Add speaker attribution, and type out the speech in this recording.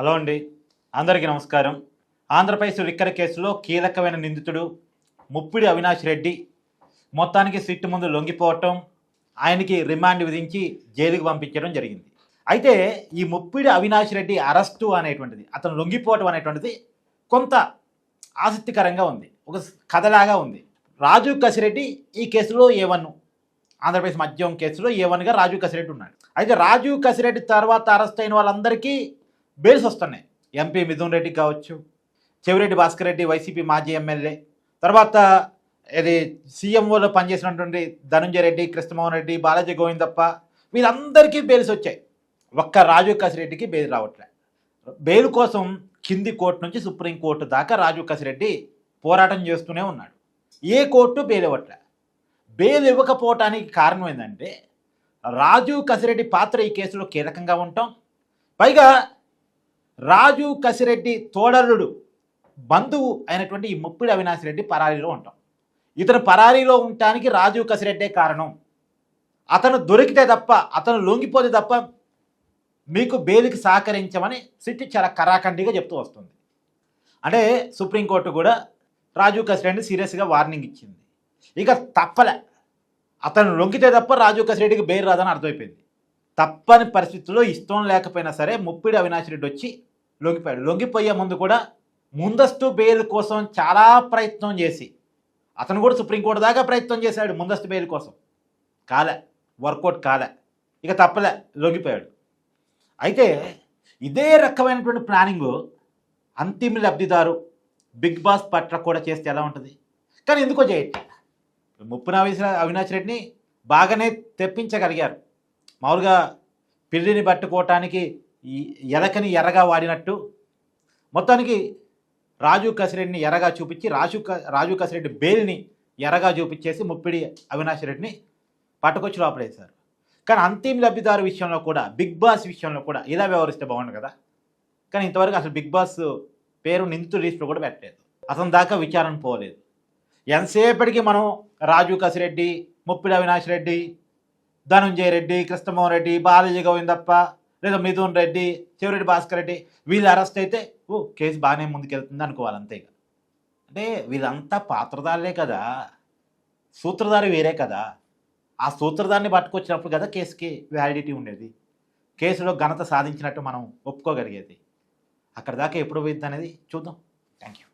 Speaker 1: Hello అండి, అందరికీ నమస్కారం. ఆంధ్రప్రదేశ్ లిక్కర్ కేసులో కీలకమైన నిందితుడు ముప్పిడి అవినాష్ రెడ్డి మొత్తానికి సిట్ ముందు లొంగిపోవటం, ఆయనకి రిమాండ్ విధించి జైలుకి పంపించడం జరిగింది. అయితే ఈ ముప్పిడి అవినాష్ రెడ్డి అరెస్టు అనేటువంటిది, అతను లొంగిపోవటం అనేటువంటిది కొంత ఆసక్తికరంగా ఉంది, ఒక కథలాగా ఉంది. రాజు కసిరెడ్డి ఈ కేసులో A1, ఆంధ్రప్రదేశ్ మద్యం కేసులో A1గా రాజు కసిరెడ్డి ఉన్నాడు. అయితే రాజు కసిరెడ్డి తర్వాత అరెస్ట్ అయిన వాళ్ళందరికీ బెయిల్స్ వస్తున్నాయి. ఎంపీ మిథున్ రెడ్డి కావచ్చు, చెవిరెడ్డి భాస్కర్ రెడ్డి వైసీపీ మాజీ ఎమ్మెల్యే, తర్వాత ఇది సీఎంఓలో పనిచేసినటువంటి ధనుంజయ రెడ్డి, కృష్ణమోహన్ రెడ్డి, బాలాజీ గోవిందప్ప, వీళ్ళందరికీ బెయిల్స్ వచ్చాయి. ఒక్క రాజు కసిరెడ్డికి బెయిల్ రావట్లే. బెయిల్ కోసం కింది కోర్టు నుంచి సుప్రీంకోర్టు దాకా రాజు కసిరెడ్డి పోరాటం చేస్తూనే ఉన్నాడు. ఏ కోర్టు బెయిల్ ఇవ్వట్లే. బెయిల్ ఇవ్వకపోవటానికి కారణం ఏంటంటే రాజు కసిరెడ్డి పాత్ర ఈ కేసులో కీలకంగా ఉంటాం. పైగా రాజు కసిరెడ్డి తోడరుడు బంధువు అయినటువంటి ఈ ముప్పిడి అవినాష్ రెడ్డి పరారీలో ఉంటాం. ఇతను పరారీలో ఉండటానికి రాజు కసిరెడ్డే కారణం. అతను దొరికితే తప్ప, అతను లొంగిపోతే తప్ప మీకు బెయిల్కి సహకరించమని సిట్ చాలా కరాఖండిగా చెప్తూ వస్తుంది. అంటే సుప్రీంకోర్టు కూడా రాజు కసిరెడ్డిని సీరియస్గా వార్నింగ్ ఇచ్చింది. ఇక తప్పలే, అతను లొంగితే తప్ప రాజు కసిరెడ్డికి బెయిల్ రాదని అర్థమైపోయింది. తప్పని పరిస్థితుల్లో ఇష్టం లేకపోయినా సరే ముప్పిడి అవినాష్ రెడ్డి వచ్చి లొంగిపోయాడు. లొంగిపోయే ముందు కూడా ముందస్తు బెయిల్ కోసం చాలా ప్రయత్నం చేసి, అతను కూడా సుప్రీంకోర్టు దాకా ప్రయత్నం చేశాడు ముందస్తు బెయిల్ కోసం, కాలే, వర్కౌట్ కాలే. ఇక తప్పలే, లొంగిపోయాడు. అయితే ఇదే రకమైనటువంటి ప్లానింగ్ అంతిమ లబ్ధిదారు బిగ్ బాస్ పట్ల కూడా చేస్తే ఎలా ఉంటుంది? కానీ ఎందుకో చేయట్లే. ముప్పిడి అవినాష్ రెడ్డిని బాగానే తెప్పించగలిగారు. మామూలుగా పిల్లిని పట్టుకోవటానికి ఈ ఎలకని ఎర్రగా వాడినట్టు మొత్తానికి రాజు కసిరెడ్డిని ఎర్రగా చూపించి రాజు కసిరెడ్డి బెయిల్ని ఎర్రగా చూపించేసి ముప్పిడి అవినాష్ రెడ్డిని పట్టుకొచ్చి లోపలేశారు. కానీ అంతిమ లబ్ధిదారు విషయంలో కూడా, బిగ్ బాస్ విషయంలో కూడా ఇలా వ్యవహరిస్తే బాగుండు కదా. కానీ ఇంతవరకు అసలు బిగ్ బాస్ పేరు నిందితుల లిస్టులో కూడా పెట్టలేదు. అతని దాకా విచారణ పోలేదు. ఎంతసేపటికి మనం రాజు కసిరెడ్డి, ముప్పిడి అవినాష్ రెడ్డి, ధనుంజయ రెడ్డి, కృష్ణమోహన్ రెడ్డి, బాలాజీ గోవిందప్ప, లేదా మిథున్ రెడ్డి, చెవిరెడ్డి భాస్కర్ రెడ్డి, వీళ్ళు అరెస్ట్ అయితే కేసు బాగానే ముందుకెళ్తుంది అనుకోవాలి అంతే. అంటే వీళ్ళంతా పాత్రధారులే కదా, సూత్రధారి వేరే కదా. ఆ సూత్రధారిని పట్టుకొచ్చినప్పుడు కదా కేసుకి వ్యాలిడిటీ ఉండేది, కేసులో ఘనత సాధించినట్టు మనం ఒప్పుకోగలిగేది. అక్కడ దాకా ఎప్పుడు పోయింది అనేది చూద్దాం. Thank you.